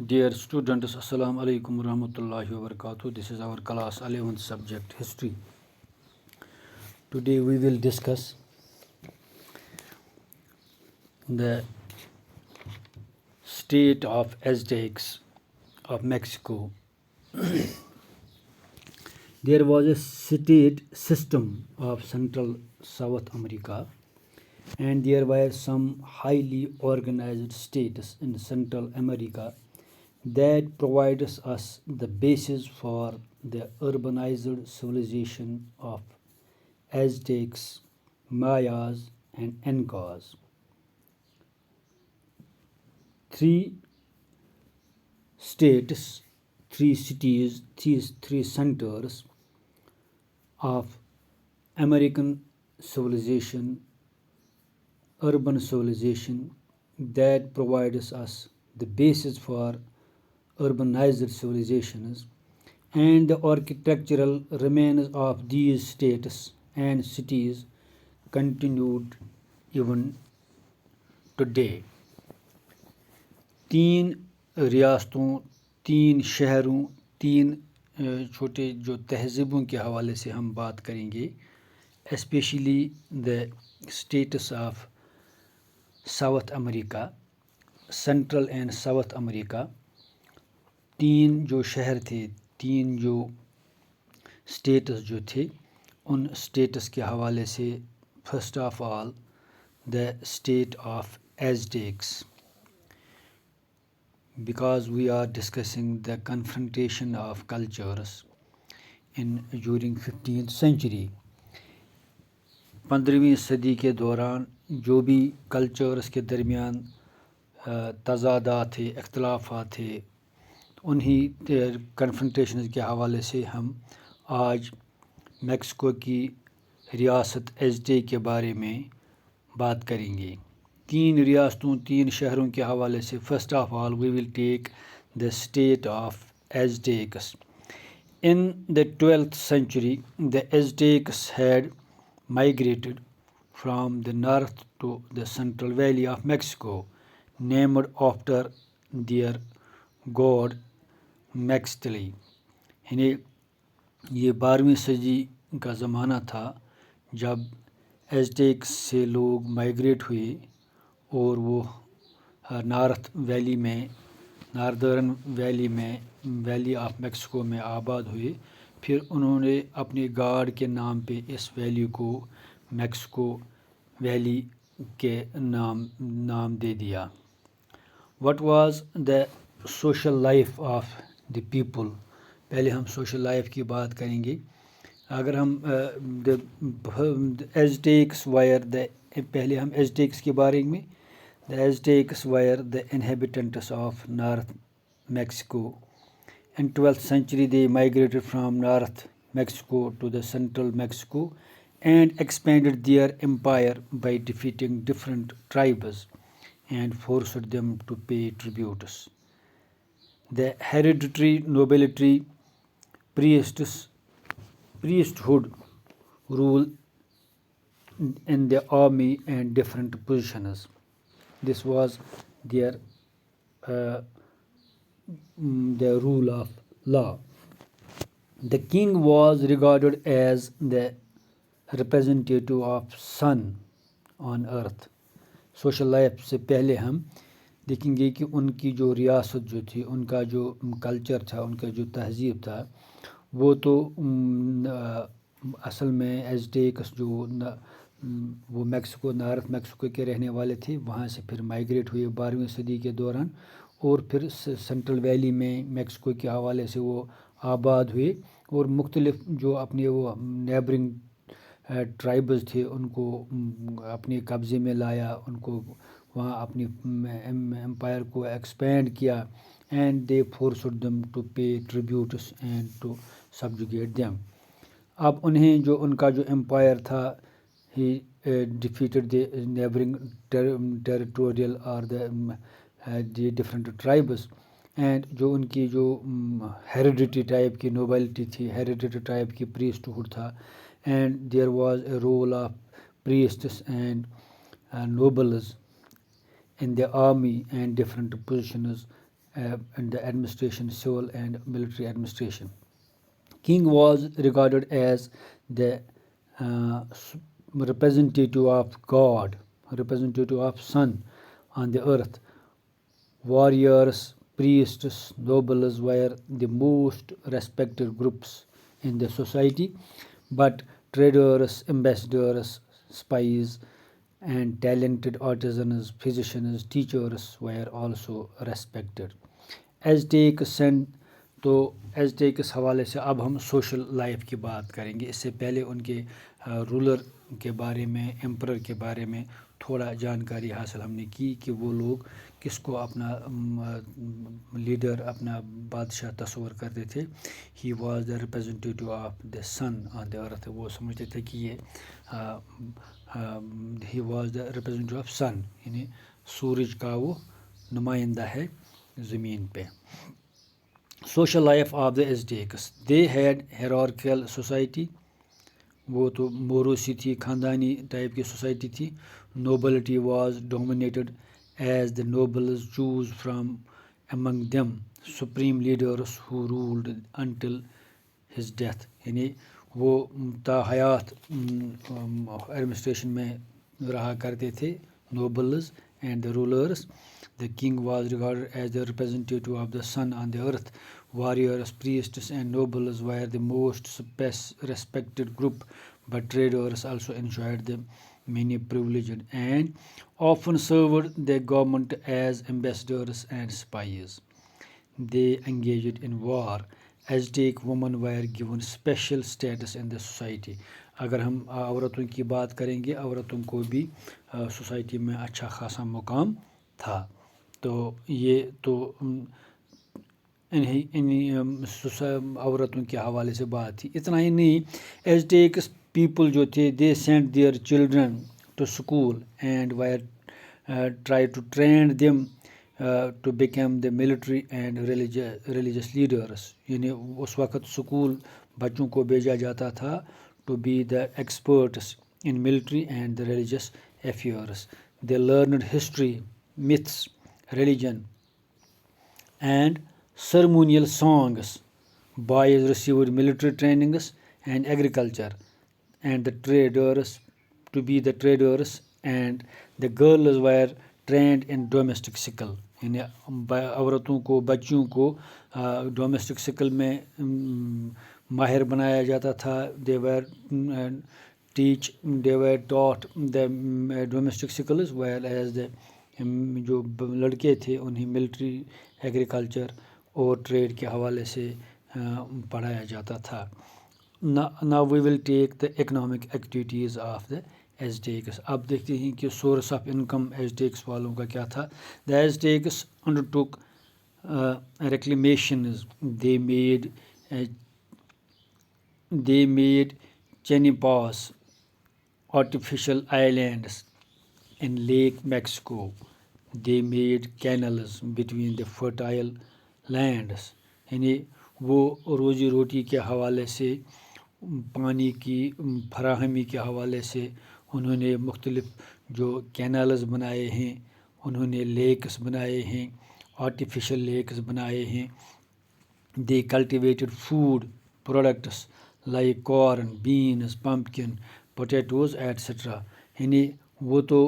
Dear students, Assalamu alaikum warahmatullahi wabarakatuh. This is our class 11th subject, history. Today we will discuss the state of Aztecs of Mexico. There was a state system of Central South America, and there were some highly organized states in Central America that provides us the basis for the urbanized civilization of Aztecs, Mayas, and Incas. Three states, three cities, three centers of American civilization, urban civilization that provides us the basis for urbanized civilizations, and the architectural remains of these states and cities continued even today. तीन रियासतों, तीन शहरों, तीन छोटे जो तहज़ीबों के हवाले से हम बात करेंगे, specially the states of south America, central and south America. तीन जो शहर थे, तीन जो स्टेट्स जो थे, उन स्टेट्स के हवाले से first of all the state of Aztecs, because we are discussing the confrontation of cultures during 15th century. 15वीं सदी के दौरान जो भी कल्चर्स के दरमियान तज़ादात थे, इख्तलाफात थे, उन्हीं कन्फ्रंटेशन के हवाले से हम आज मैक्सिको की रियासत एज़टेक के बारे में बात करेंगे। तीन रियासतों, तीन शहरों के हवाले से first of all we will take the state of Aztecs. In the 12th century, the Aztecs had migrated from the north to the central valley of Mexico, named after their god Mextli. यानी ये 12वीं सदी का ज़माना था जब एज़टेक्स से लोग माइग्रेट हुए और वो नॉर्थ वैली में, नॉर्दर्न वैली में, वैली ऑफ मैक्सिको में आबाद हुए। फिर उन्होंने अपने गॉड के नाम पे इस वैली को मैक्सिको वैली के नाम दे दिया। What was the social life of the people, पहले हम सोशल लाइफ की बात करेंगे। अगर हम एज़टेक्स वायर द, पहले हम एज़टेक्स के बारे में, the Aztecs were the inhabitants of North Mexico. In 12th century, they migrated from North Mexico to the central Mexico and expanded their empire by defeating different tribes and forced them to pay tributes. The hereditary nobility, priesthood rule in the army and different positions. This was their the rule of law. The king was regarded as the representative of sun on earth. Social life से पहले हम देखेंगे कि उनकी जो रियासत जो थी, उनका जो कल्चर था, उनका जो तहज़ीब था, वो तो असल में एज़टेक्स जो वो मैक्सिको, नॉर्थ मैक्सिको के रहने वाले थे, वहाँ से फिर माइग्रेट हुए 12वीं सदी के दौरान और फिर सेंट्रल वैली में मैक्सिको के हवाले से वो आबाद हुए और मुख्तलिफ जो अपने वो नेबरिंग ट्राइब्स थे उनको अपने कब्ज़े में लाया, उनको वहाँ अपनी एम्पायर को एक्सपेंड किया, and they forced them to pay tributes and to subjugate them. अब उन्हें जो उनका जो एम्पायर था, he defeated the neighboring territorial or the different tribes, and जो उनकी जो हेरिडिटी टाइप की नोबिलिटी थी, हेरिडिटी टाइप की priesthood था, and there was a role of priests and nobles in the army and different positions in the administration, civil and military administration. King was regarded as the representative of God, representative of Sun on the earth. Warriors, priests, nobles were the most respected groups in the society, but traders, ambassadors, spies, and talented artisans, physicians, teachers were also respected. Aztec sent तो Aztec इस हवाले से अब हम social life की बात करेंगे। इससे पहले उनके रूलर के बारे में, एम्परर के बारे में थोड़ा जानकारी हासिल हमने की कि वो लोग किसको अपना लीडर, अपना बादशाह तस्वर करते थे। He was the representative of the sun on the earth. वो समझते थे कि ये he was the representative of sun, यानी सूरज का वो नुमाइंदा है ज़मीन पे। Social life of the Aztecs, they had hierarchical society, वो तो मोरूसी थी, ख़ानदानी टाइप की सोसाइटी थी। Nobility was dominated as the nobles choose from among them supreme leaders who ruled until his death, यानी वो ताहयात एडमिनिस्ट्रेशन में रहा करते थे nobles and the rulers. The king was regarded as the representative of the sun on the earth. Warriors, priests, and nobles were the most respected group, but traders also enjoyed the many privileges and often served the government as ambassadors and spies. They engaged in war. Aztec women were given special status in the society. अगर हम औरतों की बात करेंगे, औरतों को भी society में अच्छा खासा मुकाम था। तो ये तो इन्हीं औरतों के हवाले से बात थी। इतना ही नहीं, एज़टेक्स पीपल जो थे, they sent their children to school and were try to train them to become the military and religious leaders, यानी उस वक़्त स्कूल बच्चों को भेजा जाता था to be the experts in military and the religious affairs. They learned history, myths, religion, and ceremonial songs. Boys received military trainings and agriculture, and the traders to be the traders, and the girls were trained in domestic skill. यानी औरतों को, बच्चियों को domestic skill में माहिर बनाया जाता था। They were taught the domestic skills well as the जो लड़के थे उन्हें मिलिट्री, एग्रीकल्चर और ट्रेड के हवाले से पढ़ाया जाता था। Now we will take the economic activities of the Aztecs. अब देखते हैं कि सोर्स ऑफ इनकम एज़टेक्स वालों का क्या था। The Aztecs undertook reclamations. They made Chenipas, artificial islands in Lake Mexico. They made canals between the fertile lands. यानी वो रोज़ी रोटी के हवाले से, पानी की फराहमी के हवाले से उन्होंने मुख्तलिफ जो कैनल्स बनाए हैं, उन्होंने लेक्स बनाए हैं, आर्टिफिशियल लेक्स बनाए हैं। They cultivated food products like corn, beans, pumpkin, potatoes etcetera. यानी वो तो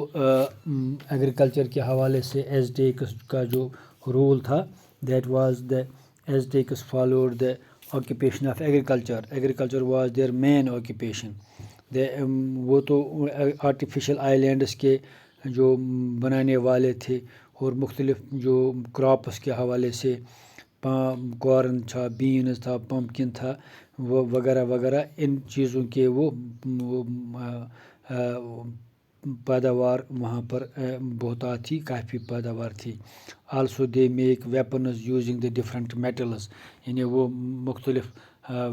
एग्रीकल्चर के हवाले से एज़टेक्स का जो रोल था, that was the Aztecs followed the occupation of agriculture. Agriculture was their main occupation. वो तो आर्टिफिशियल आइलैंड्स के जो बनाने वाले थे और मुख्तलिफ जो क्रॉप्स के हवाले से, कॉर्न था, बीन्स था, पम्पकिन था, वो वगैरह वगैरह, इन चीज़ों के वो पैदावार वहाँ पर बहुत थी, काफ़ी पैदावार थी। Also they make weapons using the different metals, यानी वो मुख्तलिफ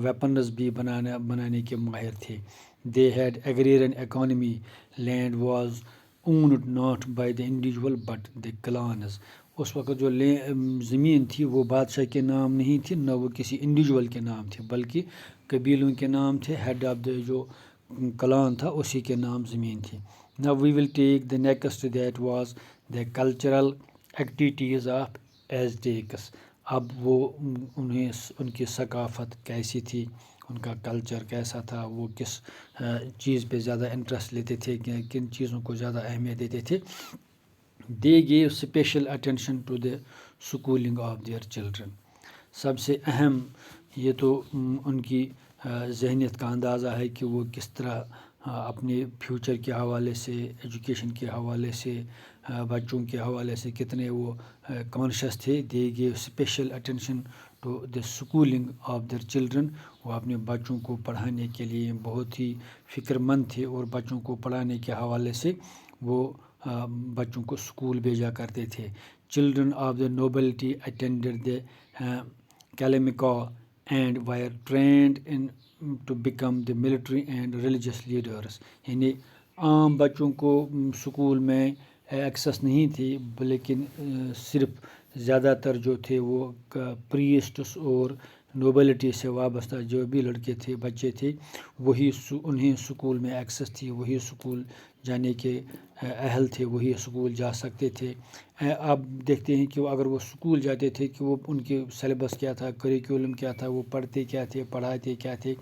वेपन्स भी बनाने के माहिर थे। They had agrarian economy, land was owned not by the individual but the clans. उस वक़्त जो ज़मीन थी वो बादशाह के नाम नहीं थी, न वो किसी इंडिविजुअल के नाम थे, बल्कि कबीलों के नाम थे। हेड ऑफ द जो क्लान था उसी के नाम ज़मीन थी। Now we will take the next, that was the cultural activities of Aztecs. अब वो उन्हें उनकी सकाफ़त कैसी थी, उनका कल्चर कैसा था, वो किस चीज़ पे ज़्यादा इंटरेस्ट लेते थे, किन चीज़ों को ज़्यादा अहमियत देते थे। They gave special attention to the schooling of their children. सबसे अहम ये तो उनकी जहनीत का अंदाज़ा है कि वो किस तरह अपने फ्यूचर के हवाले से, एजुकेशन के हवाले से, बच्चों के हवाले से कितने वो कॉन्शियस थे। They gave special attention to the schooling of their children. वो अपने बच्चों को पढ़ाने के लिए बहुत ही फ़िक्रमंद थे और बच्चों को पढ़ाने के हवाले से वो बच्चों को स्कूल भेजा करते थे। Children of the nobility attended the calmecac and were trained in to become the military and religious leaders. यानी आम बच्चों को स्कूल में एक्सेस नहीं थी, लेकिन सिर्फ ज़्यादातर जो थे वो प्रीस्ट्स और नोबिलिटी से वाबस्ता जो भी लड़के थे, बच्चे थे, वही उन्हें स्कूल में एक्सेस थी, वही स्कूल जाने के अहल थे, वही स्कूल जा सकते थे। आप देखते हैं कि अगर वो स्कूल जाते थे कि वो उनके सिलेबस क्या था, करिकुलम क्या था, वो पढ़ते क्या थे, पढ़ाते क्या थे।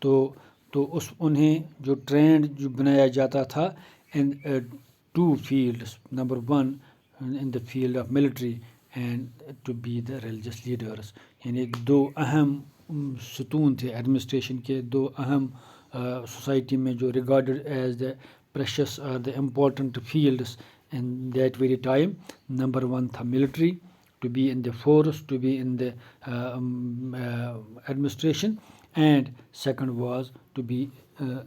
तो उस उन्हें जो ट्रेंड जो बनाया जाता था in two fields, number 1 in the field of military and to be the religious leaders. यानी दो अहम सतून थे एडमिनिस्ट्रेशन के, दो अहम सोसाइटी में जो रिगार्डेड एज द प्रेशियस और the important fields in that very time. Number 1 था military, to be in the force, to be in the administration, and second was to be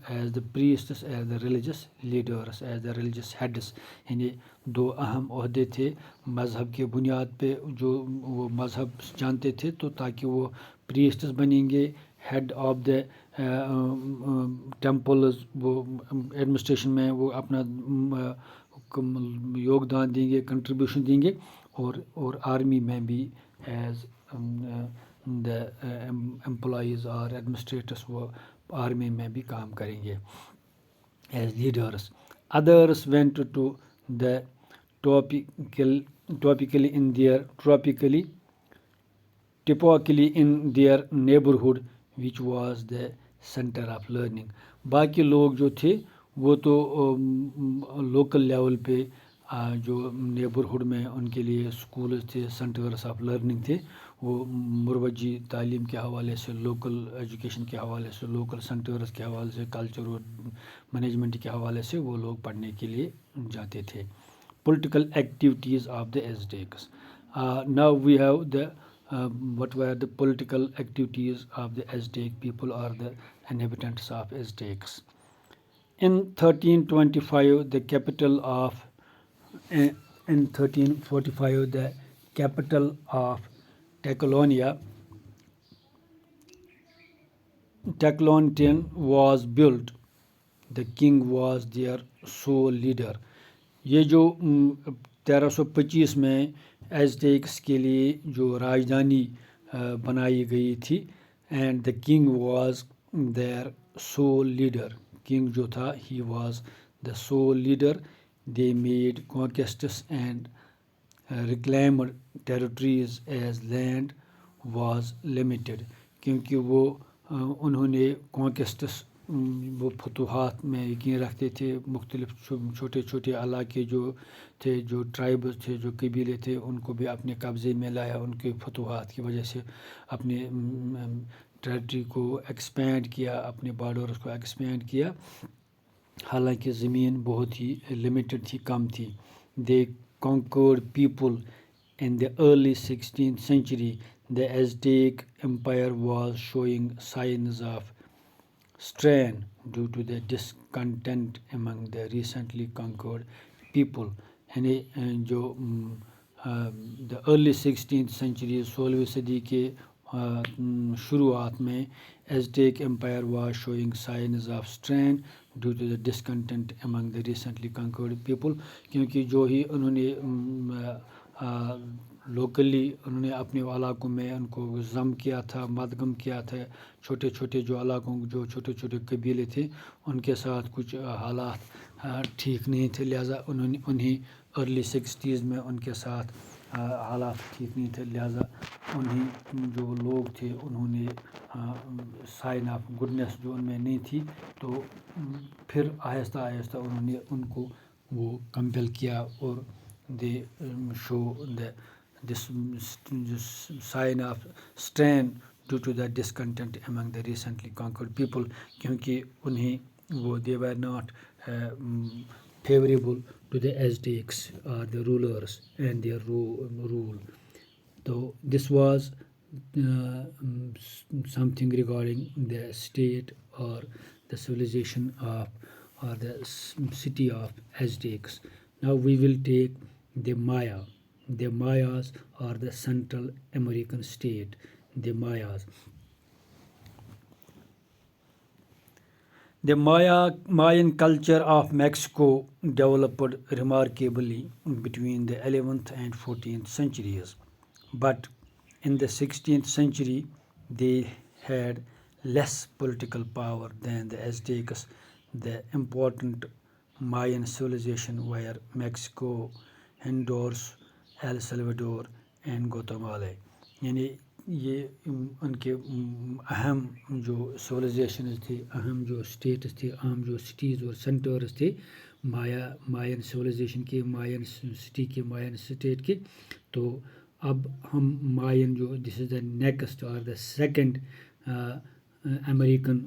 as the priests, as the religious leaders, as the religious heads. यानी दो अहम ओहदे थे मज़हब के बुनियाद पे, जो वो मज़हब जानते थे, तो ताकि वो प्रीस्ट्स बनेंगे, हेड ऑफ द टेम्पल्स, वो एडमिनिस्ट्रेशन में वो अपना योगदान देंगे, कंट्रीब्यूशन देंगे, और आर्मी में भी एज द एम्प्लॉयज़ और एडमिनिस्ट्रेटर्स वो आर्मी में भी काम करेंगे as leaders. Others went to the typically in their neighborhood which was the center of learning. बाकी लोग जो थे वो तो लोकल लेवल पे जो नेबरहुड में उनके लिए स्कूल थे, सेंटर्स ऑफ लर्निंग थे, वो मुरवजी तालीम के हवाले से, लोकल एजुकेशन के हवाले से, लोकल सेंटर्स के हवाले से, कल्चर और मैनेजमेंट के हवाले से वो लोग पढ़ने के लिए जाते थे। Political activities of the Aztecs. Now we have the what were the political activities of the Aztec people or the inhabitants of Aztecs. In 1325, the capital of in 1345, the capital of Taclonia, Taclontien was built. The king was their sole leader. ये जो 1325 में एज़टेक्स के लिए जो राजधानी बनाई गई थी, and the king was their sole leader. King जो था, he was the sole leader. They made conquests and reclaimed territories as land was limited. क्योंकि वो उन्होंने कॉन्क्वेस्ट्स, वो फतूहात में यकीन रखते थे। मुख्तलिफ छोटे छोटे इलाके जो थे, जो ट्राइब्स थे, जो कबीले थे, उनको भी अपने कब्ज़े में लाया। उनके फतूहात की वजह से अपने टेरिटरी को एक्सपेंड किया, अपने बॉर्डर्स को एक्सपेंड किया। हालांकि ज़मीन बहुत ही लिमिटेड थी, कम थी। They conquered people in the early 16th century. The Aztec Empire was showing signs of strain due to the discontent among the recently conquered people. यानी जो द अर्ली 16th century, 16वीं सदी के शुरुआत में Aztec empire was showing signs of strain due to the discontent among the recently conquered people. क्योंकि जो ही उन्होंने locally उन्होंने अपने इलाकों में उनको ज़म किया था, मदगम किया था, छोटे छोटे जो इलाकों, जो छोटे छोटे कबीले थे, उनके साथ कुछ हालात ठीक नहीं थे, लिहाजा उन्हें अर्ली 60s में उनके साथ हालात ठीक नहीं थे, लिहाजा उन्हीं जो लोग थे उन्होंने साइन ऑफ गुडनेस जो उनमें नहीं थी, तो फिर आहिस्ता आहिस्ता उन्होंने उनको वो कंपेल किया और they show this sign of strain due to the discontent among the recently conquered people, क्योंकि उन्हें वो they were not favorable to the Aztecs or the rulers and their rule. So this was something regarding the state or the civilization of or the city of Aztecs. Now we will take the Maya. The Mayas are the Central American state. The Mayas. The Mayan culture of Mexico developed remarkably between the 11th and 14th centuries, but in the 16th century they had less political power than the Aztecs. The important Mayan civilization were Mexico, Honduras, El Salvador, and Guatemala. यानी ये उनके अहम जो civilisations थे, अहम जो states थे, अहम जो सिटीज़ और सेंटर्स थे मायन सिविलाइजेशन के, मायन सिटी के, मायन स्टेट के। तो अब हम मायन जो दिस इज़ द नेक्स्ट और the second American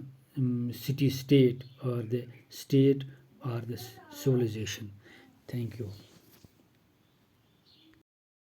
city state और द स्टेट और द सिविलाइजेशन। Thank you.